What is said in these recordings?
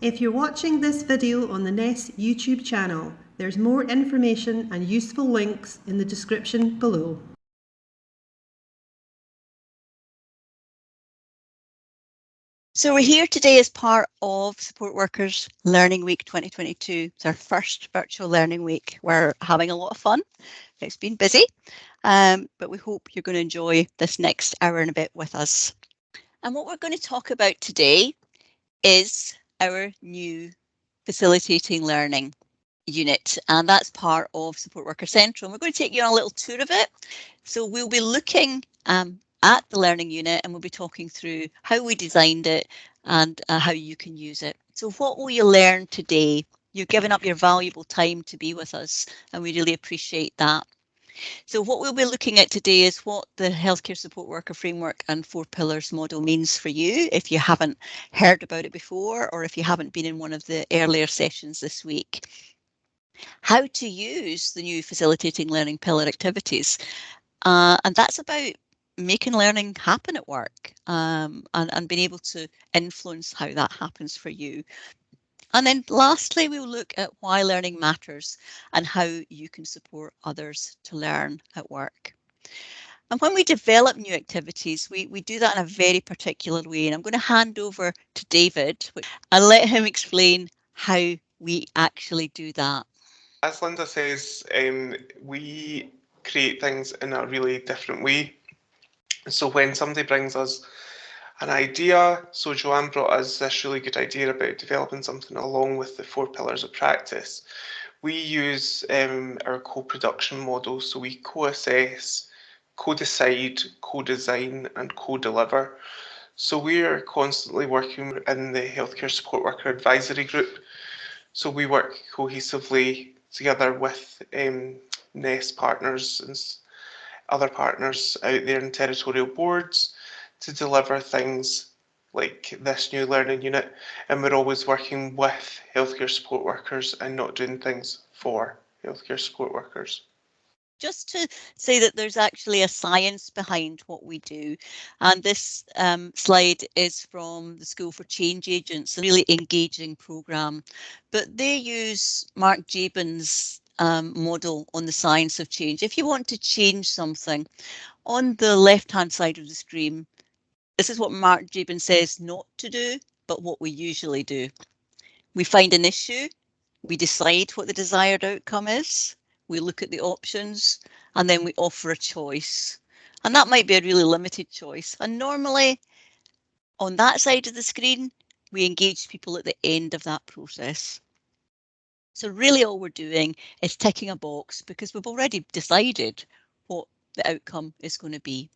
If you're watching this video on the NES YouTube channel, there's more information and useful links in the description below. So we're here today as part of Support Workers Learning Week 2022. It's our first virtual learning week. We're having a lot of fun. It's been busy, but we hope you're going to enjoy this next hour and a bit with us. And what we're going to talk about today is our new facilitating learning unit, and that's part of Support Worker Central. And we're going to take you on a little tour of it. So we'll be looking at the learning unit, and we'll be talking through how we designed it and how you can use it. So what will you learn today? You've given up your valuable time to be with us, and we really appreciate that. So what we'll be looking at today is what the Healthcare Support Worker Framework and 4 Pillars model means for you if you haven't heard about it before, or if you haven't been in one of the earlier sessions this week. How to use the new facilitating learning pillar activities. And that's about making learning happen at work and being able to influence how that happens for you. And then lastly, we'll look at why learning matters and how you can support others to learn at work. And when we develop new activities, we do that in a very particular way. And I'm going to hand over to David and let him explain how we actually do that. As Linda says, we create things in a really different way. So when somebody brings us an idea, so Joanne brought us this really good idea about developing something along with the 4 pillars of practice. We use our co-production model, so we co-assess, co-decide, co-design and co-deliver. So we are constantly working in the Healthcare Support Worker Advisory Group. So we work cohesively together with NES partners and other partners out there in territorial boards to deliver things like this new learning unit, and we're always working with healthcare support workers and not doing things for healthcare support workers. Just to say that there's actually a science behind what we do. And this slide is from the School for Change Agents, a really engaging programme. But they use Mark Jabin's model on the science of change. If you want to change something, on the left-hand side of the screen, this is what Mark Jabin says not to do, but what we usually do. We find an issue, we decide what the desired outcome is, we look at the options, and then we offer a choice. And that might be a really limited choice. And normally, on that side of the screen, we engage people at the end of that process. So really all we're doing is ticking a box because we've already decided what the outcome is going to be.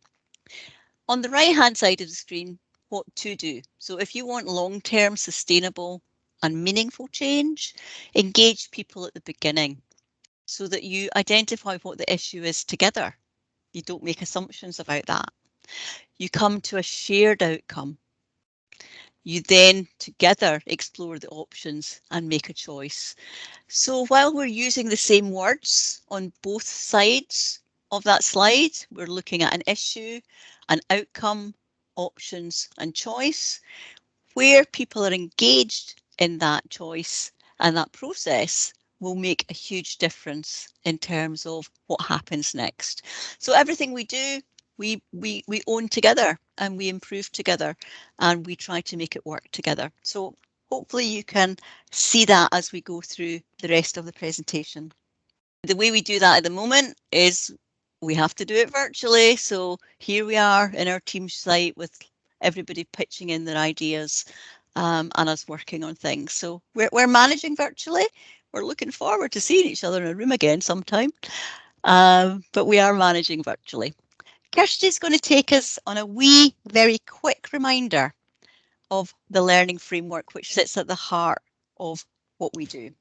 On the right-hand side of the screen, what to do. So if you want long-term, sustainable and meaningful change, engage people at the beginning so that you identify what the issue is together. You don't make assumptions about that. You come to a shared outcome. You then together explore the options and make a choice. So while we're using the same words on both sides of that slide, we're looking at an issue, an outcome, options and choice. Where people are engaged in that choice and that process will make a huge difference in terms of what happens next. So everything we do, we own together and we improve together and we try to make it work together. So hopefully you can see that as we go through the rest of the presentation. The way we do that at the moment is we have to do it virtually. So here we are in our team site with everybody pitching in their ideas and us working on things. So we're managing virtually. We're looking forward to seeing each other in a room again sometime, but we are managing virtually. Kirsty's going to take us on a wee, very quick reminder of the learning framework, which sits at the heart of what we do.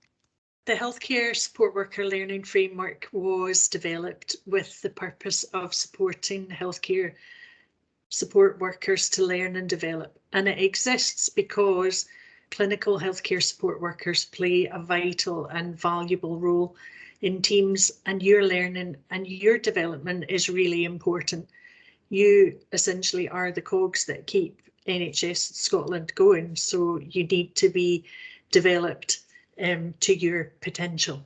The Healthcare Support Worker Learning Framework was developed with the purpose of supporting healthcare support workers to learn and develop, and it exists because clinical healthcare support workers play a vital and valuable role in teams, and your learning and your development is really important. You essentially are the cogs that keep NHS Scotland going. So you need to be developed to your potential.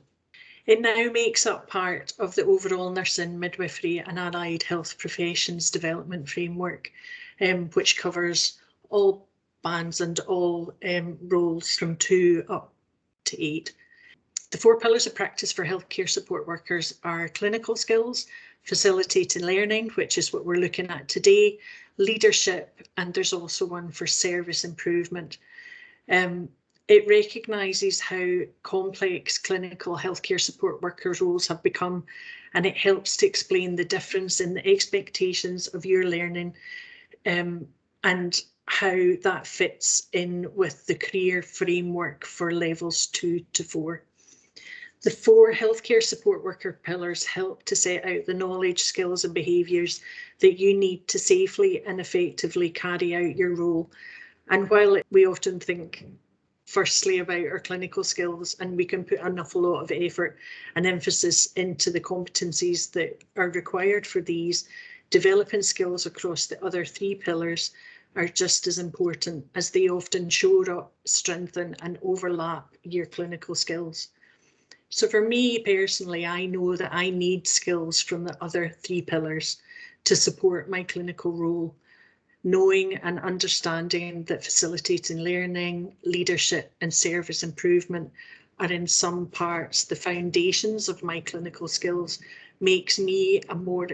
It now makes up part of the overall nursing, midwifery and allied health professions development framework, which covers all bands and all roles from 2 up to 8. The 4 pillars of practice for healthcare support workers are clinical skills, facilitating learning, which is what we're looking at today, leadership, and there's also one for service improvement. It recognises how complex clinical healthcare support workers' roles have become, and it helps to explain the difference in the expectations of your learning and how that fits in with the career framework for levels 2 to 4. The 4 healthcare support worker pillars help to set out the knowledge, skills and behaviours that you need to safely and effectively carry out your role. And while we often think firstly about our clinical skills, and we can put an awful lot of effort and emphasis into the competencies that are required for these, developing skills across the other 3 pillars are just as important, as they often shore up, strengthen and overlap your clinical skills. So for me personally, I know that I need skills from the other 3 pillars to support my clinical role, knowing and understanding that facilitating learning, leadership and service improvement are in some parts the foundations of my clinical skills, makes me a more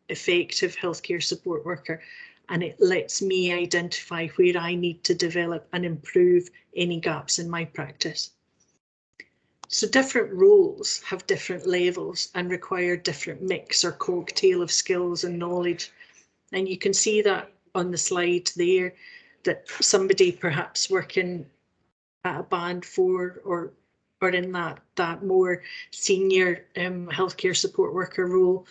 effective healthcare support worker, and it lets me identify where I need to develop and improve any gaps in my practice. So different roles have different levels and require different mix or cocktail of skills and knowledge. And you can see that on the slide there, that somebody perhaps working at a band 4 or in that more senior healthcare support worker role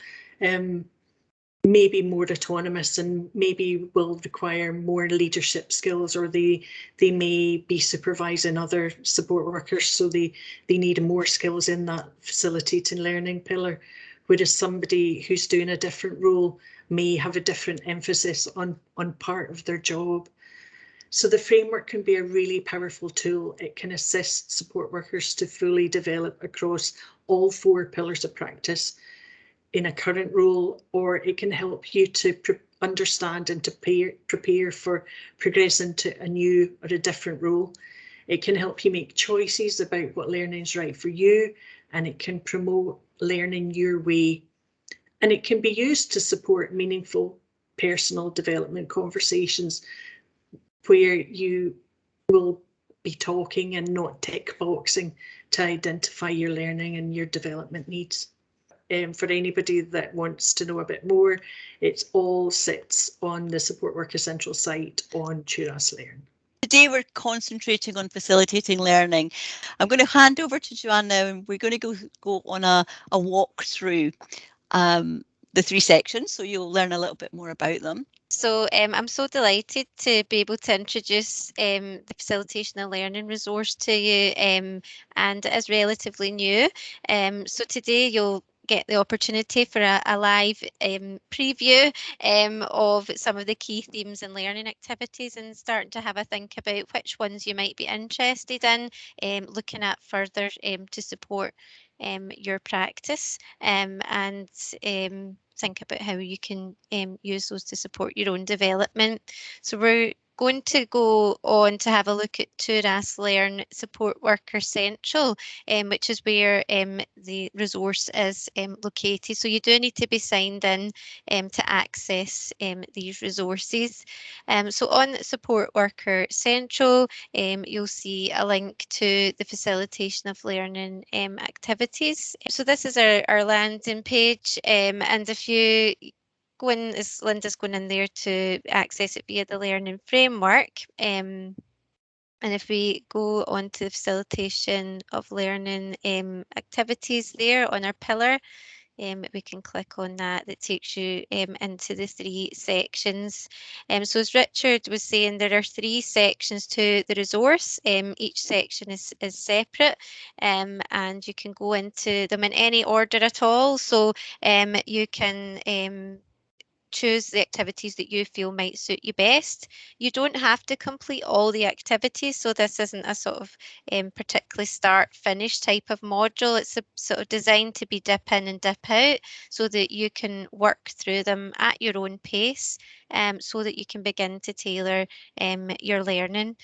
may be more autonomous and maybe will require more leadership skills, or they may be supervising other support workers, so they need more skills in that facilitating learning pillar, whereas somebody who's doing a different role may have a different emphasis on part of their job. So the framework can be a really powerful tool. It can assist support workers to fully develop across all 4 pillars of practice in a current role, or it can help you to understand and to prepare for progressing to a new or a different role. It can help you make choices about what learning is right for you, and it can promote learning your way. And it can be used to support meaningful personal development conversations where you will be talking and not tick boxing to identify your learning and your development needs. For anybody that wants to know a bit more, it all sits on the Support Worker Central site on Turas Learn. Today we're concentrating on facilitating learning. I'm going to hand over to Joanne now, and we're going to go on a walk through the 3 sections, so you'll learn a little bit more about them. So I'm so delighted to be able to introduce the facilitation and learning resource to you, and it is relatively new. So today you'll get the opportunity for a live preview of some of the key themes and learning activities, and starting to have a think about which ones you might be interested in looking at further to support your practice, and think about how you can use those to support your own development. So we're going to go on to have a look at Turas Learn Support Worker Central, which is where the resource is located. So you do need to be signed in to access these resources. So on Support Worker Central, you'll see a link to the facilitation of learning activities. So this is our landing page, and if you go in, as Linda's going in there to access it via the learning framework, and if we go on to the facilitation of learning activities there on our pillar, we can click on that. That takes you into the 3 sections. So as Richard was saying, there are 3 sections to the resource. Each section is separate, and you can go into them in any order at all. So you can choose the activities that you feel might suit you best. You don't have to complete all the activities, so this isn't a sort of particularly start-finish type of module. It's sort of designed to be dip in and dip out so that you can work through them at your own pace, so that you can begin to tailor your learning.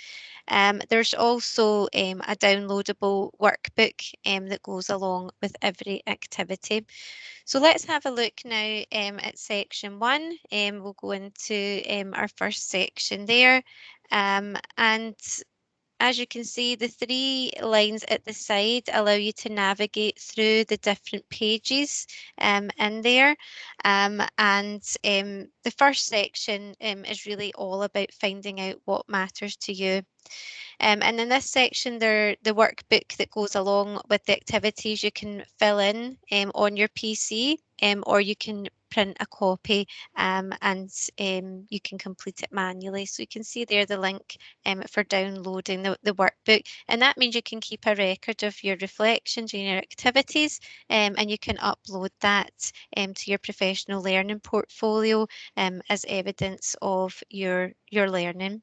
There's also a downloadable workbook that goes along with every activity. So let's have a look now at section 1. We'll go into our first section there. And as you can see, the 3 lines at the side allow you to navigate through the different pages in there. And the first section is really all about finding out what matters to you. And in this section, the workbook that goes along with the activities you can fill in on your PC, or you can print a copy and you can complete it manually. So you can see there the link for downloading the workbook, and that means you can keep a record of your reflections and your activities, and you can upload that to your professional learning portfolio as evidence of your learning.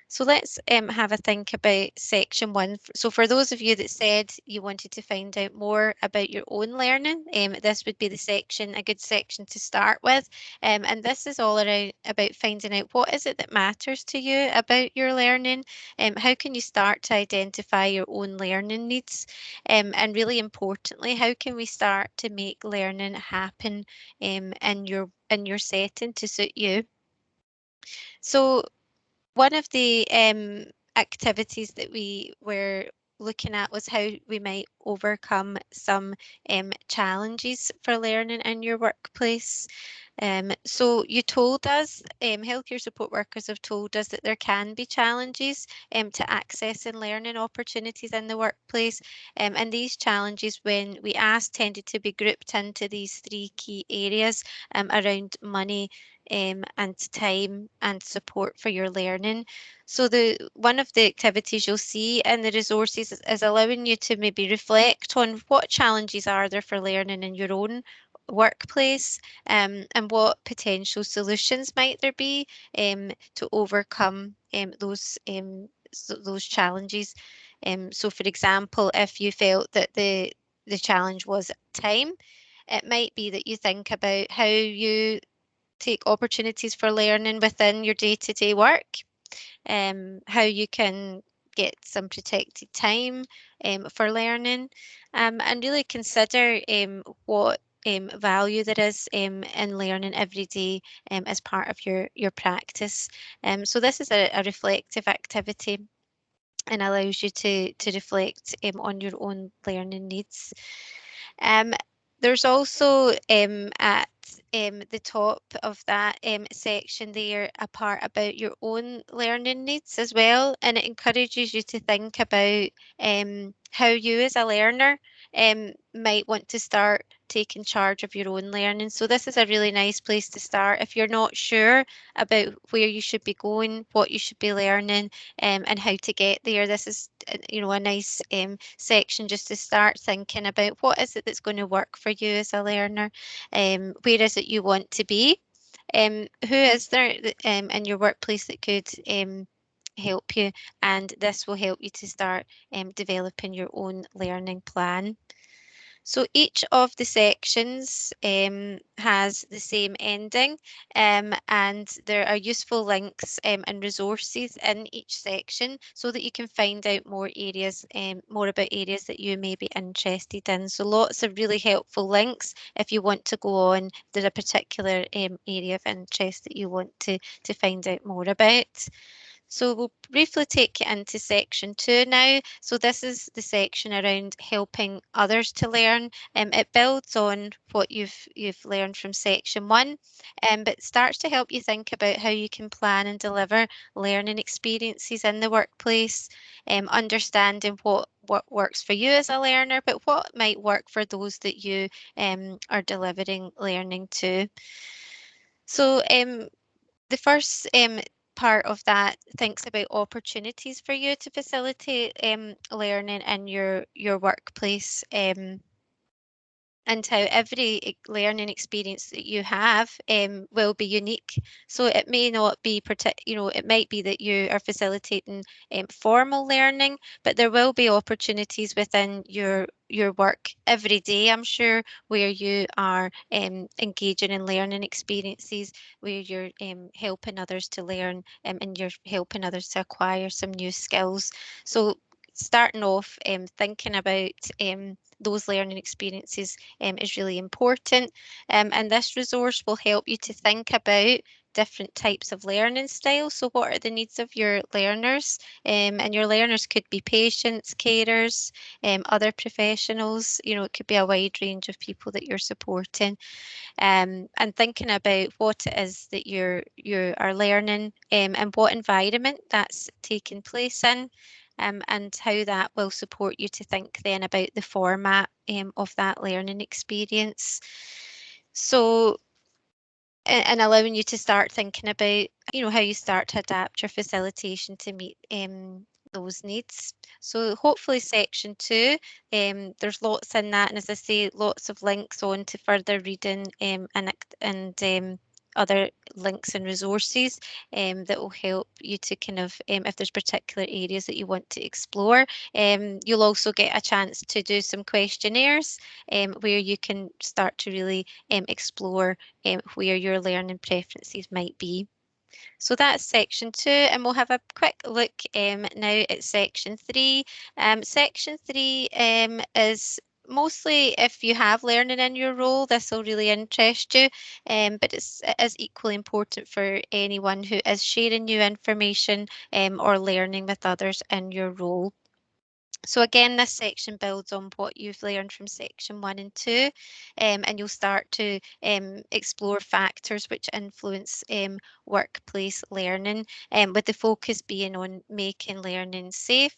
So let's have a think about section 1. So for those of you that said you wanted to find out more about your own learning, this would be a good section to start with. And this is all around about finding out what is it that matters to you about your learning. How can you start to identify your own learning needs? And really importantly, how can we start to make learning happen in your setting to suit you? So one of the activities that we were looking at was how we might overcome some challenges for learning in your workplace. So you told us, healthcare support workers have told us that there can be challenges to accessing learning opportunities in the workplace. And these challenges, when we asked, tended to be grouped into these 3 key areas around money, and time and support for your learning. So one of the activities you'll see in the resources is allowing you to maybe reflect on what challenges are there for learning in your own workplace, and what potential solutions might there be to overcome those challenges. So for example, if you felt that the challenge was time, it might be that you think about how you take opportunities for learning within your day-to-day work, how you can get some protected time for learning, and really consider what value there is in learning every day as part of your practice. So this is a reflective activity and allows you to reflect on your own learning needs. There's also at the top of that section there a part about your own learning needs as well, and it encourages you to think about how you as a learner might want to start taking charge of your own learning. So this is a really nice place to start if you're not sure about where you should be going, what you should be learning, and how to get there. This is a nice section just to start thinking about what is it that's going to work for you as a learner. Where is it you want to be? Who is there in your workplace that could help you? And this will help you to start developing your own learning plan. So each of the sections has the same ending, and there are useful links and resources in each section so that you can find out more about areas that you may be interested in. So lots of really helpful links if you want to go on, there's a particular area of interest that you want to find out more about. So we'll briefly take you into section 2 now. So this is the section around helping others to learn. It builds on what you've learned from section 1, but starts to help you think about how you can plan and deliver learning experiences in the workplace, understanding what works for you as a learner, but what might work for those that you are delivering learning to. So the first part of that thinks about opportunities for you to facilitate learning in your workplace. and how every learning experience that you have will be unique. So it may not be, it might be that you are facilitating formal learning, but there will be opportunities within your work every day, I'm sure, where you are engaging in learning experiences, where you're helping others to learn and you're helping others to acquire some new skills. So starting off thinking about those learning experiences is really important, and this resource will help you to think about different types of learning styles. So what are the needs of your learners? And your learners could be patients, carers, other professionals. It could be a wide range of people that you're supporting. And thinking about what it is that you are learning and what environment that's taking place in. And how that will support you to think then about the format of that learning experience. So, and allowing you to start thinking about, how you start to adapt your facilitation to meet those needs. So hopefully section 2, there's lots in that, and as I say, lots of links on to further reading and other links and resources that will help you to kind of, if there's particular areas that you want to explore. You'll also get a chance to do some questionnaires where you can start to really explore where your learning preferences might be. So that's section 2, and we'll have a quick look now at section 3. Section 3 is mostly if you have learning in your role, this will really interest you, but it is equally important for anyone who is sharing new information or learning with others in your role. So again, this section builds on what you've learned from section 1 and 2, and you'll start to explore factors which influence workplace learning, with the focus being on making learning safe,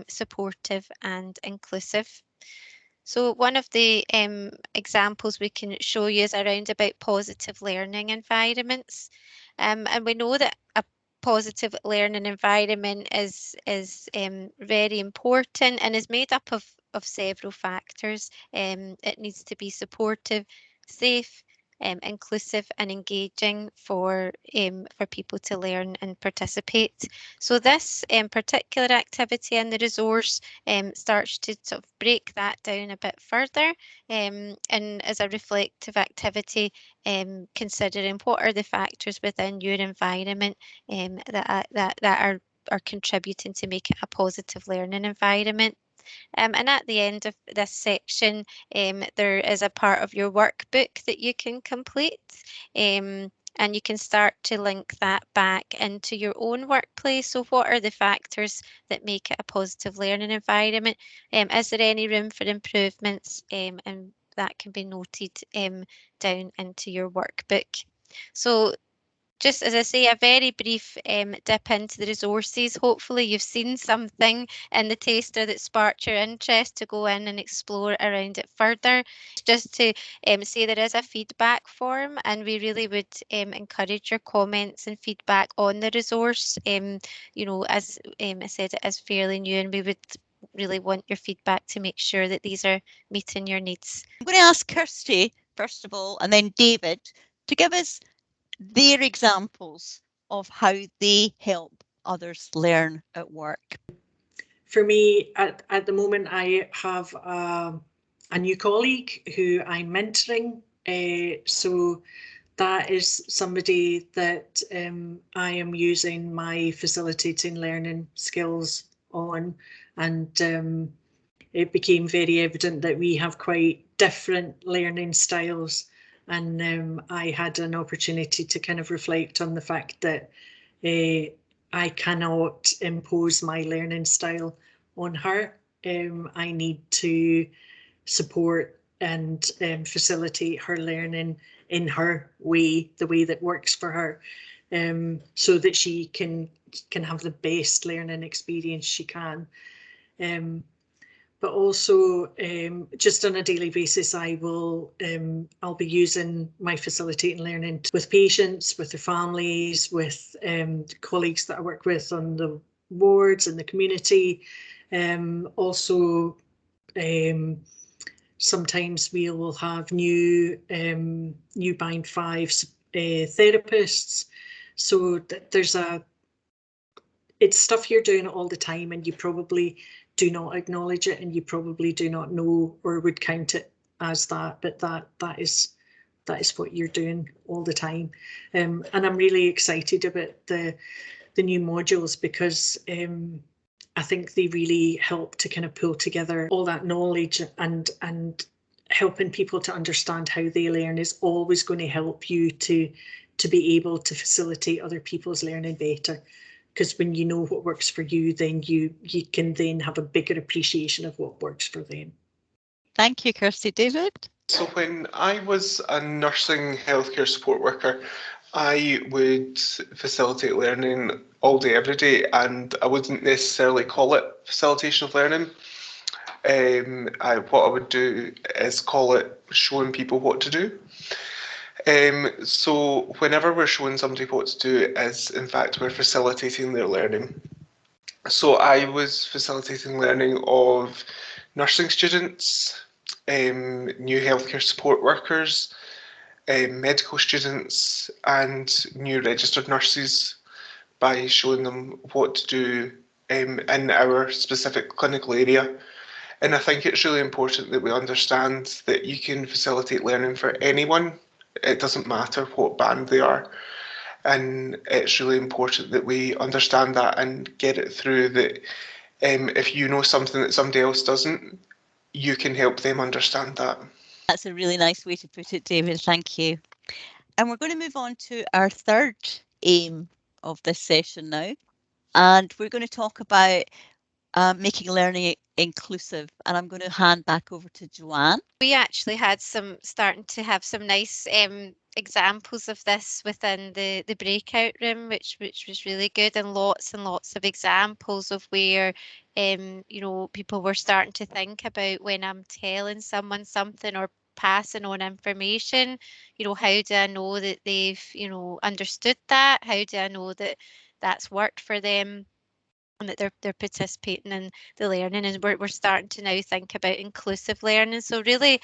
supportive and inclusive. So one of the examples we can show you is around about positive learning environments. And we know that a positive learning environment is very important and is made up of several factors. It needs to be supportive, safe, inclusive and engaging for people to learn and participate. So this particular activity in the resource starts to sort of break that down a bit further, and as a reflective activity, considering what are the factors within your environment that are contributing to make it a positive learning environment. And at the end of this section, there is a part of your workbook that you can complete. And you can start to link that back into your own workplace. So what are the factors that make it a positive learning environment? Is there any room for improvements? And that can be noted down into your workbook. So just as I say, a very brief dip into the resources. Hopefully you've seen something in the taster that sparked your interest to go in and explore around it further. Just to say there is a feedback form, and we really would encourage your comments and feedback on the resource. As I said, it is fairly new, and we would really want your feedback to make sure that these are meeting your needs. I'm going to ask Kirsty, first of all, and then David, to give us their examples of how they help others learn at work. For me, at the moment, I have a new colleague who I'm mentoring. So that is somebody that I am using my facilitating learning skills on. And it became very evident that we have quite different learning styles. And I had an opportunity to kind of reflect on the fact that I cannot impose my learning style on her. I need to support and facilitate her learning in her way, the way that works for her, so that she can have the best learning experience she can. But also just on a daily basis, I'll be using my facilitating learning with patients, with their families, with colleagues that I work with on the wards and the community. Also sometimes we will have new band 5 therapists. So there's it's stuff you're doing all the time, and you probably do not acknowledge it, and you probably do not know or would count it as that, but that is what you're doing all the time. And I'm really excited about the new modules, because I think they really help to kind of pull together all that knowledge, and helping people to understand how they learn is always going to help you to be able to facilitate other people's learning better. Because when you know what works for you, then you can then have a bigger appreciation of what works for them. Thank you, Kirsty. David? So when I was a nursing healthcare support worker, I would facilitate learning all day, every day, and I wouldn't necessarily call it facilitation of learning. What I would do is call it showing people what to do. So whenever we're showing somebody what to do, is in fact we're facilitating their learning. So I was facilitating learning of nursing students, new healthcare support workers, medical students, and new registered nurses, by showing them what to do in our specific clinical area. And I think it's really important that we understand that you can facilitate learning for anyone. It doesn't matter what band they are. And it's really important that we understand that and get it through that if you know something that somebody else doesn't, you can help them understand that. That's a really nice way to put it, David. Thank you. And we're going to move on to our third aim of this session now. And we're going to talk about making learning inclusive. And I'm going to hand back over to Joanne. We actually had starting to have some nice examples of this within the breakout room, which was really good, and lots of examples of where you know, people were starting to think about, when I'm telling someone something or passing on information, you know, how do I know that they've, you know, understood that? How do I know that that's worked for them, and that they're participating in the learning? And we're starting to now think about inclusive learning. So really,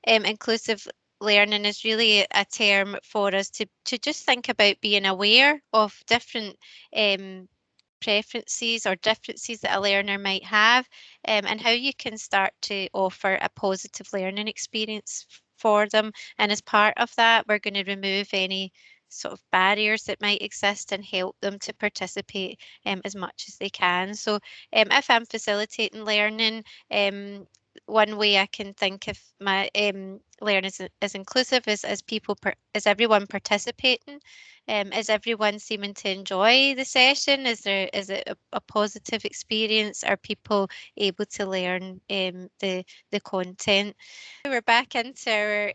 inclusive learning is really a term for us to just think about being aware of different preferences or differences that a learner might have, and how you can start to offer a positive learning experience for them. And as part of that, we're going to remove any sort of barriers that might exist and help them to participate as much as they can. So if I'm facilitating learning, one way I can think of my learning as inclusive is is everyone participating? Is everyone seeming to enjoy the session? Is it a positive experience? Are people able to learn the content? We're back into our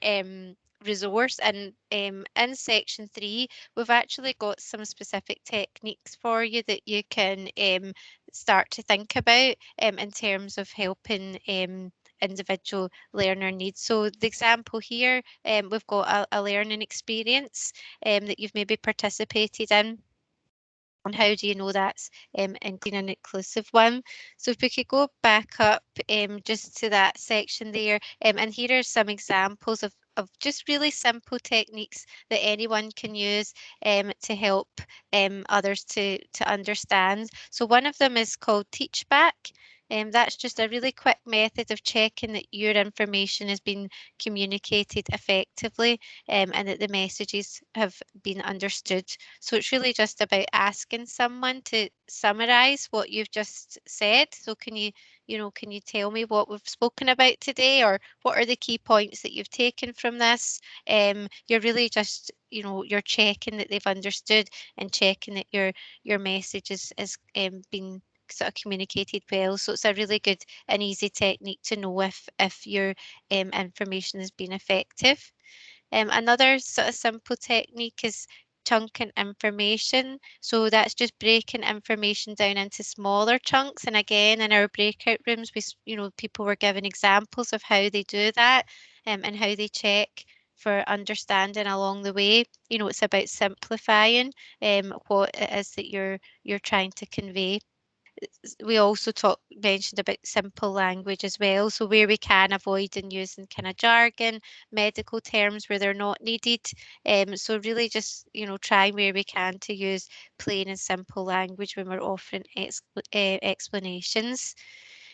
resource, and in section 3 we've actually got some specific techniques for you that you can start to think about in terms of helping individual learner needs. So the example here, we've got a learning experience that you've maybe participated in. And how do you know that's an inclusive one? So if we could go back up just to that section there, and here are some examples of just really simple techniques that anyone can use to help others to understand. So one of them is called Teach Back. That's just a really quick method of checking that your information has been communicated effectively, and that the messages have been understood. So it's really just about asking someone to summarise what you've just said. So can you tell me what we've spoken about today, or what are the key points that you've taken from this? You're really just, you're checking that they've understood and checking that your message is been sort of communicated well. So it's a really good and easy technique to know if your information has been effective. Another sort of simple technique is chunking information. So that's just breaking information down into smaller chunks. And again, in our breakout rooms, people were given examples of how they do that, and how they check for understanding along the way. It's about simplifying what it is that you're trying to convey. we also mentioned about simple language as well. So where we can, avoiding using kind of jargon, medical terms where they're not needed. So really just, trying where we can to use plain and simple language when we're offering explanations.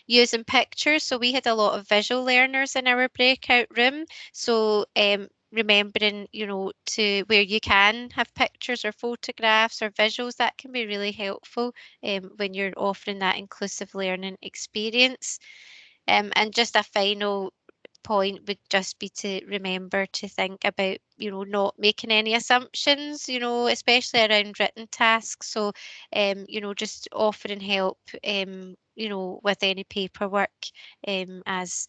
Using pictures. So we had a lot of visual learners in our breakout room. So remembering, to where you can have pictures or photographs or visuals, that can be really helpful when you're offering that inclusive learning experience. And just a final point would just be to remember to think about, not making any assumptions, especially around written tasks. So, just offering help, with any paperwork as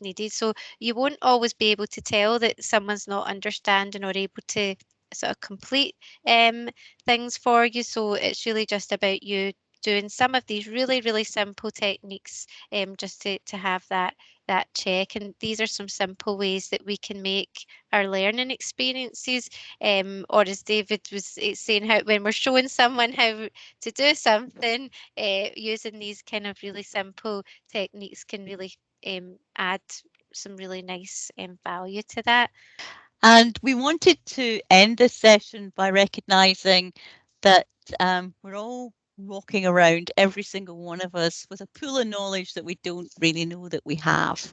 needed. So you won't always be able to tell that someone's not understanding or able to sort of complete things for you. So it's really just about you doing some of these really, really simple techniques just to have that check. And these are some simple ways that we can make our learning experiences, or as David was saying, how when we're showing someone how to do something, using these kind of really simple techniques can really add some really nice value to that. And we wanted to end this session by recognising that we're all walking around, every single one of us, with a pool of knowledge that we don't really know that we have.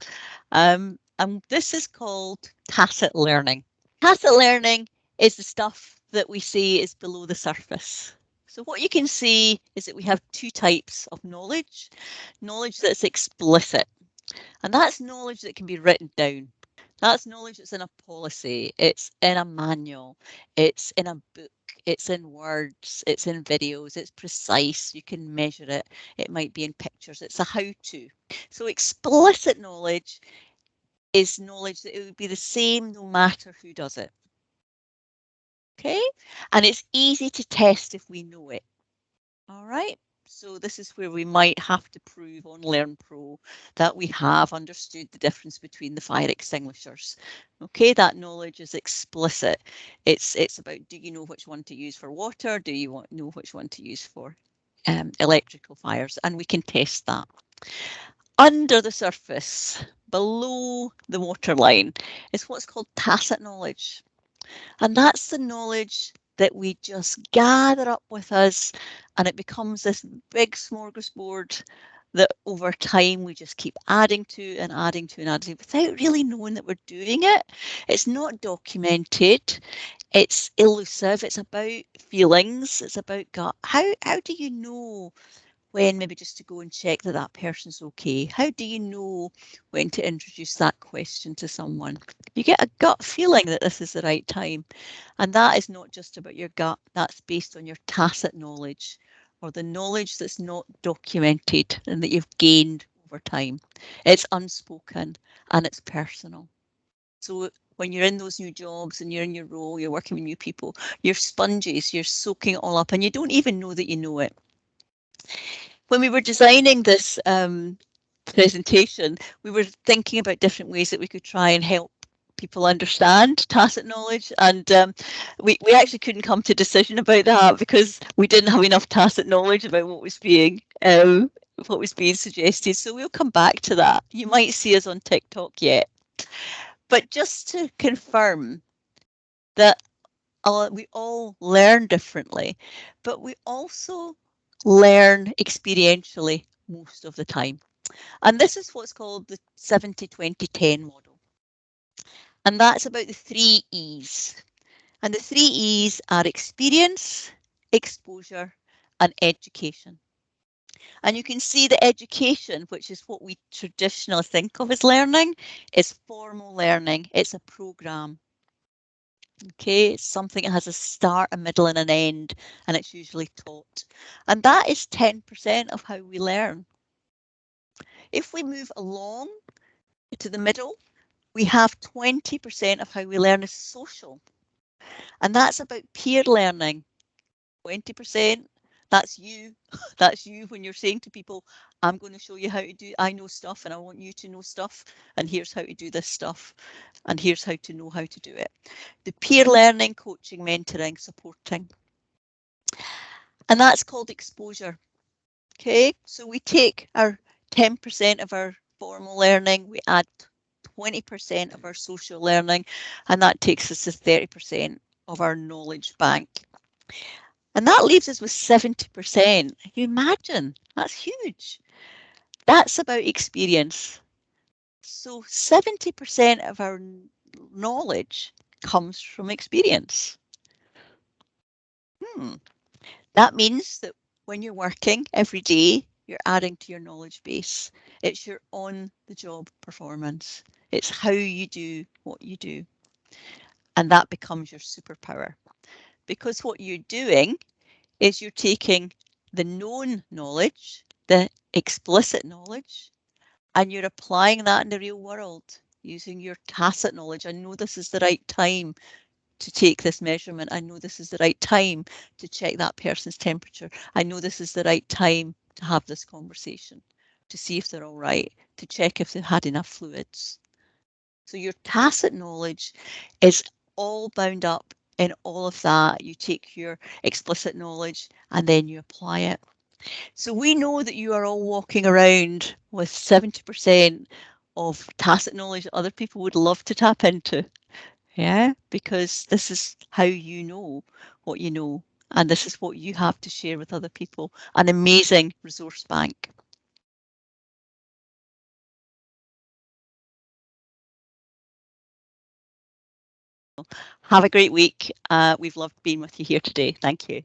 And this is called tacit learning. Tacit learning is the stuff that we see is below the surface. So what you can see is that we have two types of knowledge. Knowledge that's explicit, and that's knowledge that can be written down. That's knowledge that's in a policy, it's in a manual, it's in a book, it's in words, it's in videos, it's precise, you can measure it, it might be in pictures, it's a how-to. So explicit knowledge is knowledge that it would be the same no matter who does it. Okay, and it's easy to test if we know it. All right. So this is where we might have to prove on Learn Pro that we have understood the difference between the fire extinguishers. Okay, that knowledge is explicit. It's about, do you know which one to use for water? Do you know which one to use for electrical fires? And we can test that. Under the surface, below the waterline, is what's called tacit knowledge. And that's the knowledge that we just gather up with us, and it becomes this big smorgasbord that over time we just keep adding to and adding to and adding to without really knowing that we're doing it. It's not documented. It's elusive. It's about feelings. It's about gut. How do you know when maybe just to go and check that that person's okay? How do you know when to introduce that question to someone? You get a gut feeling that this is the right time. And that is not just about your gut, that's based on your tacit knowledge, or the knowledge that's not documented and that you've gained over time. It's unspoken and it's personal. So when you're in those new jobs and you're in your role, you're working with new people, you're sponges, you're soaking it all up and you don't even know that you know it. When we were designing this presentation, we were thinking about different ways that we could try and help people understand tacit knowledge, and we actually couldn't come to a decision about that because we didn't have enough tacit knowledge about what was being suggested. So we'll come back to that. You might see us on TikTok yet, but just to confirm that we all learn differently, but we also learn experientially most of the time. And this is what's called the 70-20-10 model. And that's about the 3 E's. And the 3 E's are experience, exposure, and education. And you can see the education, which is what we traditionally think of as learning, is formal learning. It's a programme. Okay, it's something that has a start, a middle, and an end, and it's usually taught. And that is 10% of how we learn. If we move along to the middle, we have 20% of how we learn is social. And that's about peer learning. 20%, that's you. That's you when you're saying to people, I'm going to show you how to do, I know stuff and I want you to know stuff. And here's how to do this stuff. And here's how to know how to do it. The peer learning, coaching, mentoring, supporting. And that's called exposure. Okay, so we take our 10% of our formal learning, we add 20% of our social learning, and that takes us to 30% of our knowledge bank. And that leaves us with 70%. Can you imagine? That's huge. That's about experience. So 70% of our knowledge comes from experience. That means that when you're working every day, you're adding to your knowledge base. It's your on-the-job performance. It's how you do what you do. And that becomes your superpower. Because what you're doing is you're taking the known knowledge, the explicit knowledge, and you're applying that in the real world using your tacit knowledge. I know this is the right time to take this measurement. I know this is the right time to check that person's temperature. I know this is the right time to have this conversation, to see if they're all right, to check if they've had enough fluids. So your tacit knowledge is all bound up in all of that. You take your explicit knowledge and then you apply it. So we know that you are all walking around with 70% of tacit knowledge that other people would love to tap into. Yeah, because this is how you know what you know, and this is what you have to share with other people. An amazing resource bank. Have a great week. We've loved being with you here today. Thank you.